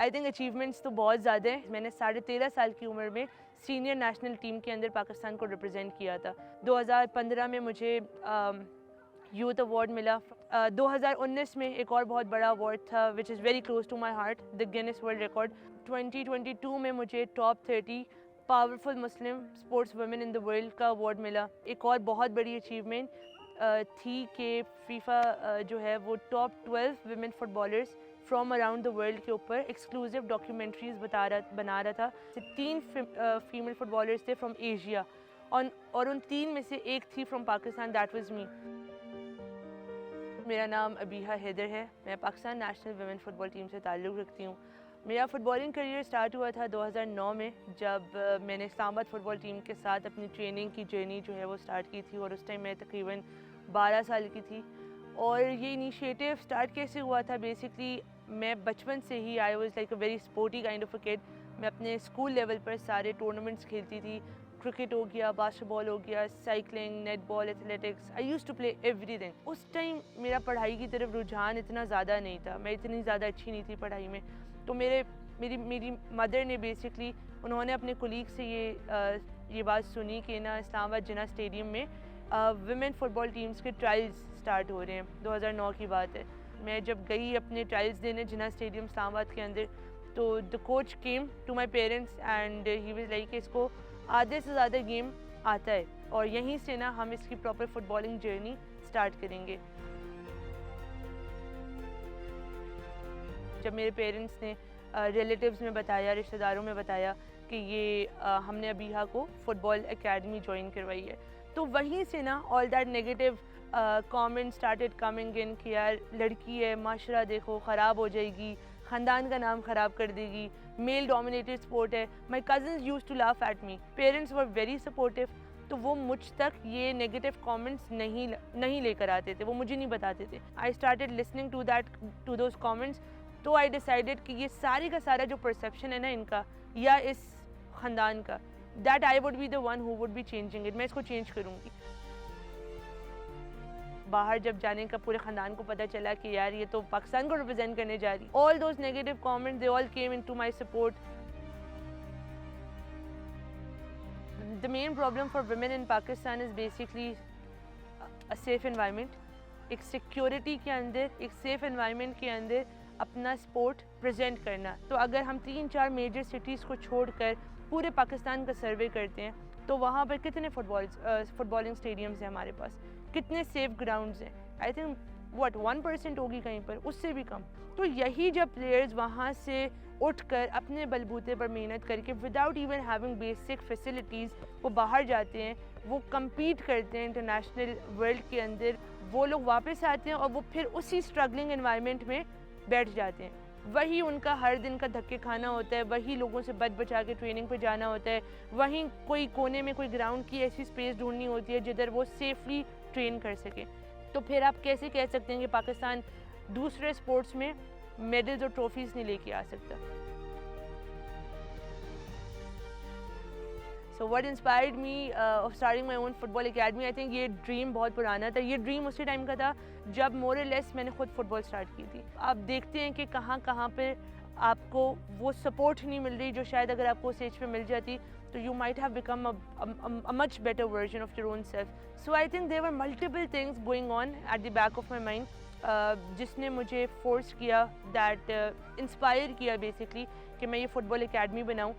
I think achievements تو بہت زیادہ ہیں. میں نے 13.5 سال کی عمر میں سینئر نیشنل ٹیم کے اندر پاکستان کو ریپرزینٹ کیا تھا. 2015 میں مجھے یوتھ ایوارڈ ملا. 2019 میں ایک اور بہت بڑا ایوارڈ تھا which is very close to my heart, the Guinness World Record. 2022 میں مجھے top 30 powerful Muslim sports women in the world کا ایوارڈ ملا. ایک اور بہت بڑی اچیومنٹ تھی کہ فیفا جو ہے وہ top 12 women footballers from around the world کے اوپر ایکسکلوزیو ڈاکیومنٹریز بنا رہا تھا. 3 فیمیل فٹ بالرس تھے فرام ایشیا, اور ان 3 میں سے ایک تھی from Pakistan, that was me. میرا نام ابیحہ حیدر ہے. میں Pakistan national women football team سے تعلق رکھتی ہوں. میرا فٹ بالنگ کریئر سٹارٹ ہوا تھا 2009 میں, جب میں نے اسلام آباد فٹ بال ٹیم کے ساتھ اپنی ٹریننگ کی جرنی جو ہے وہ سٹارٹ کی تھی, اور اس ٹائم میں تقریباً 12 سال کی تھی. اور یہ انیشیٹو سٹارٹ کیسے ہوا تھا, بیسکلی میں بچپن سے ہی I was like a very sporty kind of a kid. میں اپنے اسکول لیول پر سارے ٹورنامنٹس کھیلتی تھی. کرکٹ ہو گیا, باسکٹ بال ہو گیا, cycling, netball, athletics, I used to play everything. اس ٹائم میرا پڑھائی کی طرف رجحان اتنا زیادہ نہیں تھا, میں اتنی زیادہ اچھی نہیں تھی پڑھائی میں. تو میری مدر نے بیسکلی انہوں نے اپنے کولیگ سے یہ بات سنی کہ نا اسلام آباد جناح اسٹیڈیم میں ویمن فٹ بال ٹیمز کے ٹرائلز سٹارٹ ہو رہے ہیں. 2009 کی بات ہے. میں جب گئی اپنے ٹرائلز دینے جناح اسٹیڈیم اسلام آباد کے اندر, تو the coach came to my parents and he was like کہ اس کو آدھے سے زیادہ گیم آتا ہے, اور یہیں سے نا ہم اس کی proper footballing journey start کریں گے. جب میرے پیرنٹس نے ریلیٹیوز میں بتایا, رشتہ داروں میں بتایا کہ یہ ہم نے ابیحہ کو فٹ بال اکیڈمی جوائن کروائی ہے, تو وہیں سے نا all that negative comment started coming in کہ یار لڑکی ہے, معاشرہ دیکھو خراب ہو جائے گی, خاندان کا نام خراب کر دے گی, میل ڈومینیٹڈ اسپورٹ ہے. My cousins used to laugh at me. Parents were very supportive, تو وہ مجھ تک یہ نیگیٹو کامنٹس نہیں لے کر آتے تھے, وہ مجھے نہیں بتاتے تھے. I started listening to those comments. تو آئی ڈیسائیڈیڈ کہ یہ ساری کا سارا جو پرسیپشن ہے نا ان کا یا اس خاندان کا, that I would be the one who would be changing it. میں اس کو چینج کروں گی. باہر جب جانے کا پورے خاندان کو پتہ چلا کہ یار یہ تو پاکستان کو ریپرزینٹ کرنے جا رہی, all those negative comments they all came into my support. The main problem for women in Pakistan is basically a safe environment. ایک سیکیورٹی کے اندر, ایک سیف انوائرمنٹ کے اندر اپنا سپورٹ پریزنٹ کرنا. تو اگر ہم 3-4 میجر سٹیز کو چھوڑ کر پورے پاکستان کا سروے کرتے ہیں, تو وہاں پر کتنے فٹ بالنگ اسٹیڈیمز ہیں ہمارے پاس, کتنے سیف گراؤنڈز ہیں. آئی تھنک 1% ہوگی کہیں پر, اس سے بھی کم. تو یہی جب پلیئرز وہاں سے اٹھ کر اپنے بلبوتے پر محنت کر کے without even having basic facilities وہ باہر جاتے ہیں, وہ کمپیٹ کرتے ہیں انٹرنیشنل ورلڈ کے اندر, وہ لوگ واپس آتے ہیں اور وہ پھر اسی اسٹرگلنگ انوائرمنٹ میں بیٹھ جاتے ہیں. وہی ان کا ہر دن کا دھکے کھانا ہوتا ہے, وہی لوگوں سے بچ بچا کے ٹریننگ پہ جانا ہوتا ہے, وہیں کوئی کونے میں کوئی گراؤنڈ کی ایسی اسپیس ڈھونڈنی ہوتی ہے جدھر وہ سیفلی ٹرین کر سکیں. تو پھر آپ کیسے کہہ سکتے ہیں کہ پاکستان دوسرے اسپورٹس میں میڈلز اور ٹرافیز نہیں لے کے آ سکتا. So what inspired me of starting my own football academy, I think یہ ڈریم بہت پرانا تھا. یہ ڈریم اسی ٹائم کا تھا جب more or less میں نے خود فٹ بال اسٹارٹ کی تھی. آپ دیکھتے ہیں کہ کہاں پہ آپ کو وہ سپورٹ نہیں مل رہی جو شاید اگر آپ کو اس ایج پہ مل جاتی تو you might have become a much better version of your own self. So I think there were multiple things going on at the back of my mind جس نے مجھے فورس کیا, انسپائر کیا بیسکلی کہ میں یہ فٹ بال academy بناؤں.